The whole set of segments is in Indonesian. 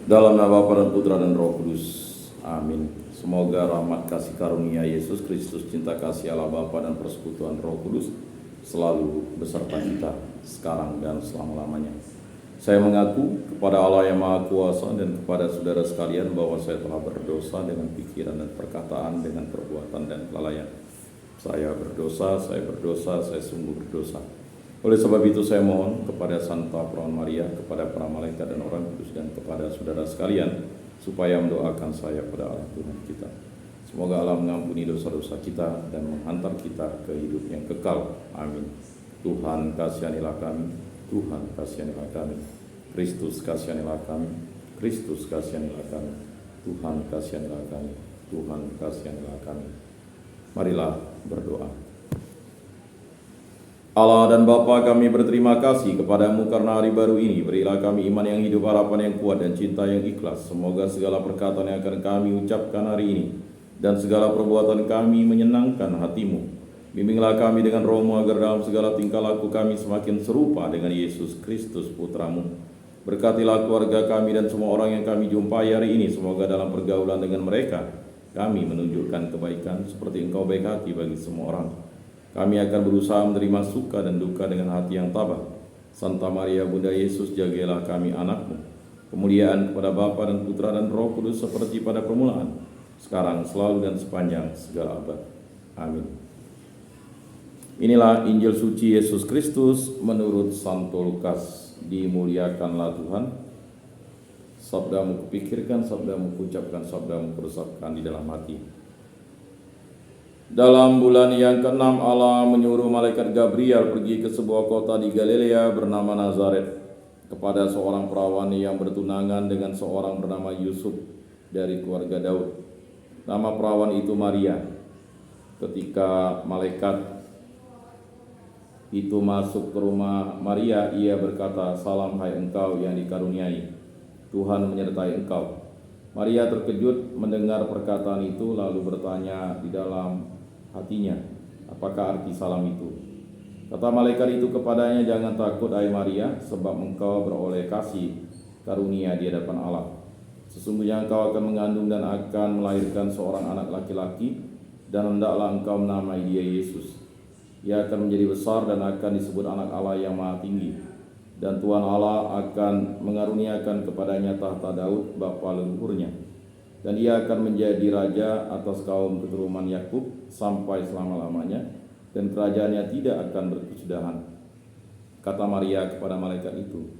Dalam nama Bapa dan Putra dan Roh Kudus. Amin. Semoga rahmat kasih karunia Yesus Kristus, cinta kasih Allah Bapa dan persekutuan Roh Kudus selalu beserta kita sekarang dan selama-lamanya. Saya mengaku kepada Allah yang Maha Kuasa dan kepada saudara sekalian bahwa saya telah berdosa dengan pikiran dan perkataan, dengan perbuatan dan kelalaian. Saya berdosa, saya sungguh berdosa. Oleh sebab itu saya mohon kepada Santa Perawan Maria, kepada para malaikat dan orang kudus, dan kepada saudara sekalian, supaya mendoakan saya pada Allah Tuhan kita. Semoga Allah mengampuni dosa-dosa kita dan menghantar kita ke hidup yang kekal. Amin. Tuhan kasihanilah kami, Tuhan kasihanilah kami. Kristus kasihanilah kami, Kristus kasihanilah kami. Tuhan kasihanilah kami, Tuhan kasihanilah kami. Marilah berdoa. Allah dan Bapa, kami berterima kasih kepadamu karena hari baru ini. Berilah kami iman yang hidup, harapan yang kuat, dan cinta yang ikhlas. Semoga segala perkataan yang akan kami ucapkan hari ini dan segala perbuatan kami menyenangkan hatimu. Bimbinglah kami dengan roh-Mu agar dalam segala tingkah laku kami semakin serupa dengan Yesus Kristus Putramu. Berkatilah keluarga kami dan semua orang yang kami jumpai hari ini. Semoga dalam pergaulan dengan mereka kami menunjukkan kebaikan seperti Engkau baik hati bagi semua orang. Kami akan berusaha menerima suka dan duka dengan hati yang tabah. Santa Maria Bunda Yesus, jagalah kami anak-Mu. Kemuliaan kepada Bapa dan Putra dan Roh Kudus seperti pada permulaan, sekarang, selalu, dan sepanjang segala abad. Amin. Inilah Injil suci Yesus Kristus menurut Santo Lukas. Dimuliakanlah Tuhan. Sabdamu kupikirkan, sabdamu kuucapkan, sabdamu kuresapkan di dalam hati. Dalam bulan yang ke-6 Allah menyuruh malaikat Gabriel pergi ke sebuah kota di Galilea bernama Nazaret kepada seorang perawan yang bertunangan dengan seorang bernama Yusuf dari keluarga Daud. Nama perawan itu Maria. Ketika malaikat itu masuk ke rumah Maria, ia berkata, "Salam hai engkau yang dikaruniai, Tuhan menyertai engkau." Maria terkejut mendengar perkataan itu, lalu bertanya di dalam hatinya, "Apakah arti salam itu?" Kata malaikat itu kepadanya, "Jangan takut, hai Maria, sebab engkau beroleh kasih karunia di hadapan Allah. Sesungguhnya engkau akan mengandung dan akan melahirkan seorang anak laki-laki, dan hendaklah engkau menamai dia Yesus. Ia akan menjadi besar dan akan disebut anak Allah yang Maha Tinggi. Dan Tuhan Allah akan mengaruniakan kepadanya tahta Daud bapa leluhurnya. Dan ia akan menjadi raja atas kaum keturunan Yakub sampai selama-lamanya, dan kerajaannya tidak akan berkesudahan." Kata Maria kepada malaikat itu,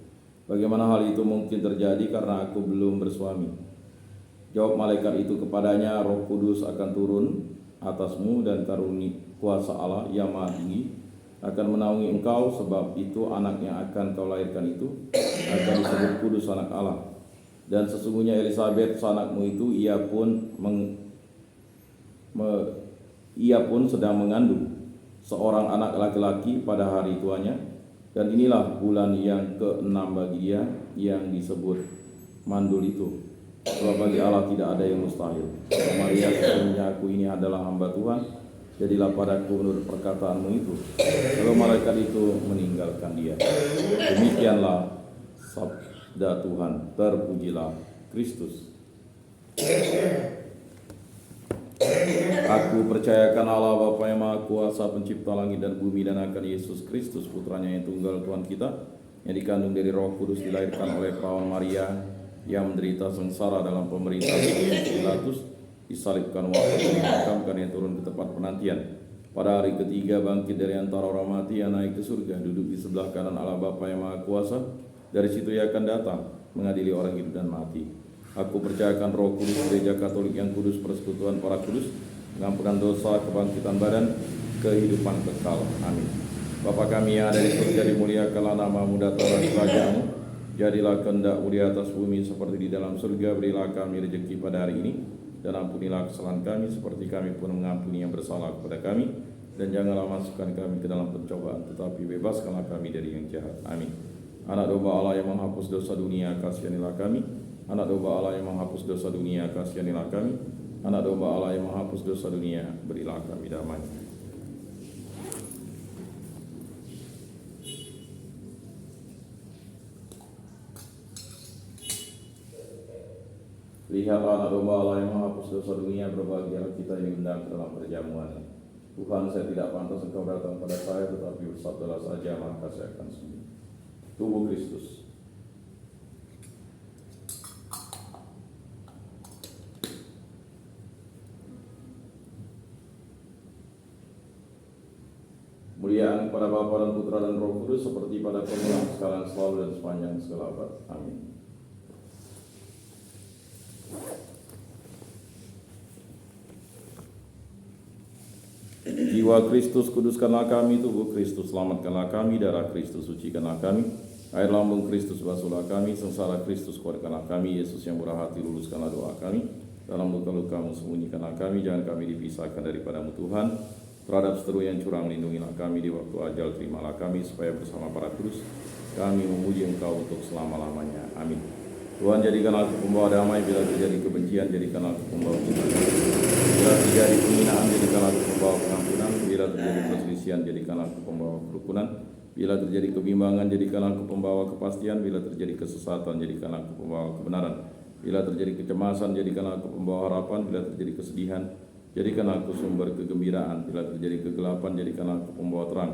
"Bagaimana hal itu mungkin terjadi karena aku belum bersuami?" Jawab malaikat itu kepadanya, "Roh Kudus akan turun atasmu dan kuasa Allah yang Maha Tinggi akan menaungi engkau, sebab itu anak yang akan kau lahirkan itu akan disebut kudus, anak Allah. Dan sesungguhnya Elisabet sanakmu itu ia pun sedang mengandung seorang anak laki-laki pada hari tuanya, dan inilah bulan yang ke-6 bagi dia yang disebut mandul itu. Sebab bagi Allah tidak ada yang mustahil." Maria, "Sesungguhnya aku ini adalah hamba Tuhan, jadilah padaku menurut perkataanmu itu." Lalu malaikat itu meninggalkan dia. Demikianlah sabda Tuhan. Terpujilah Kristus. Aku percayakan Allah Bapa yang Maha Kuasa, pencipta langit dan bumi, dan akan Yesus Kristus, putranya yang tunggal Tuhan kita, yang dikandung dari Roh Kudus, dilahirkan oleh perawan Maria, yang menderita sengsara dalam pemerintahan Pontius Pilatus, disalibkan, wafat, dimakamkan, yang turun ke tempat penantian. Pada hari ketiga bangkit dari antara orang mati, yang naik ke surga, duduk di sebelah kanan Allah Bapa yang Maha Kuasa. Dari situ ia akan datang mengadili orang hidup dan mati. Aku percayakan Roh Kudus, Gereja Katolik yang kudus, persekutuan para kudus, pengampunan dosa, kebangkitan badan, kehidupan kekal. Amin. Bapa kami yang ada di surga, dimuliakanlah namamu, datanglah kerajaanmu, jadilah kehendak-Mu di atas bumi seperti di dalam surga. Berilah kami rezeki pada hari ini, dan ampunilah kesalahan kami seperti kami pun mengampuni yang bersalah kepada kami. Dan janganlah masukkan kami ke dalam pencobaan, tetapi bebaskanlah kami dari yang jahat. Amin. Anak domba Allah yang menghapus dosa dunia, kasihanilah kami. Anak domba Allah yang menghapus dosa dunia, kasihanilah kami. Anak domba Allah yang menghapus dosa dunia, berilah kami damai. Lihatlah anak domba Allah yang menghapus dosa dunia, berbahagialah kita yang diundang ke dalam perjamuan ini. Tuhan, saya tidak pantas Engkau datang pada saya, tetapi bersabdalah saja, maka saya akan sembuh. Tubuh Kristus. Kemuliaan kepada Bapa dan Putra dan Roh Kudus, seperti pada permulaan, sekarang, selalu, dan sepanjang segala abad. Amin. Jiwa Kristus, kuduskanlah kami. Tubuh Kristus, selamatkanlah kami. Darah Kristus, sucikanlah kami. Air lambung Kristus, basuhlah kami. Sengsara Kristus, kuatkanlah kami. Yesus yang murah hati, luluskanlah doa kami. Dalam luka-lukamu, sembunyikanlah kami. Jangan kami dipisahkan daripadamu, Tuhan. Terhadap seteru yang curang, lindungilah kami. Di waktu ajal, terimalah kami, supaya bersama para kudus kami memuji Engkau untuk selama-lamanya. Amin. Tuhan, jadikanlah aku pembawa damai. Bila terjadi kebencian, jadikanlah aku pembawa cinta. Bila terjadi penghinaan, jadikanlah aku pembawa pengampunan. Bila terjadi perselisihan, jadikanlah aku pembawa kerukunan. Bila terjadi kebimbangan, jadikanlah aku pembawa kepastian. Bila terjadi kesesatan, jadikanlah aku pembawa kebenaran. Bila terjadi kecemasan, jadikanlah aku pembawa harapan. Bila terjadi kesedihan, jadikanlah aku sumber kegembiraan. Bila terjadi kegelapan, jadikanlah aku pembawa terang.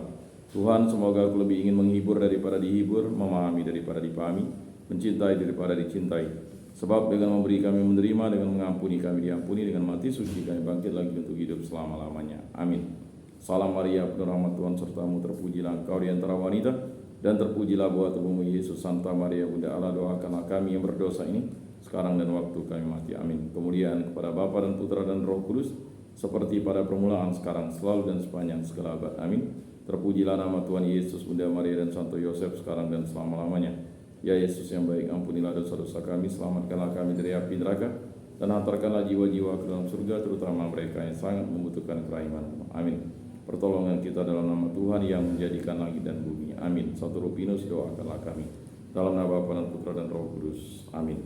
Tuhan, semoga aku lebih ingin menghibur daripada dihibur, memahami daripada dipahami, mencintai daripada dicintai. Sebab dengan memberi kami menerima, dengan mengampuni kami diampuni, dengan mati suci kami bangkit lagi untuk hidup selama-lamanya. Amin. Salam Maria, penuh rahmat Tuhan sertamu, terpujilah engkau di antara wanita, dan terpujilah buah tubuhmu Yesus. Santa Maria, Bunda Allah, doakanlah kami yang berdosa ini, sekarang dan waktu kami mati. Amin. Kemuliaan kepada Bapa dan Putra dan Roh Kudus, seperti pada permulaan, sekarang, selalu, dan sepanjang segala abad. Amin. Terpujilah nama Tuhan Yesus, Bunda Maria, dan Santo Yosef, sekarang dan selama-lamanya. Ya Yesus yang baik, ampunilah dosa-dosa kami, selamatkanlah kami dari api neraka, dan hantarkanlah jiwa-jiwa ke dalam surga, terutama mereka yang sangat membutuhkan kerahiman-Mu. Amin. Pertolongan kita dalam nama Tuhan yang menjadikan langit dan bumi. Amin. Satu Rupinus, doakanlah kami. Dalam nama Bapa dan Putra dan Roh Kudus. Amin.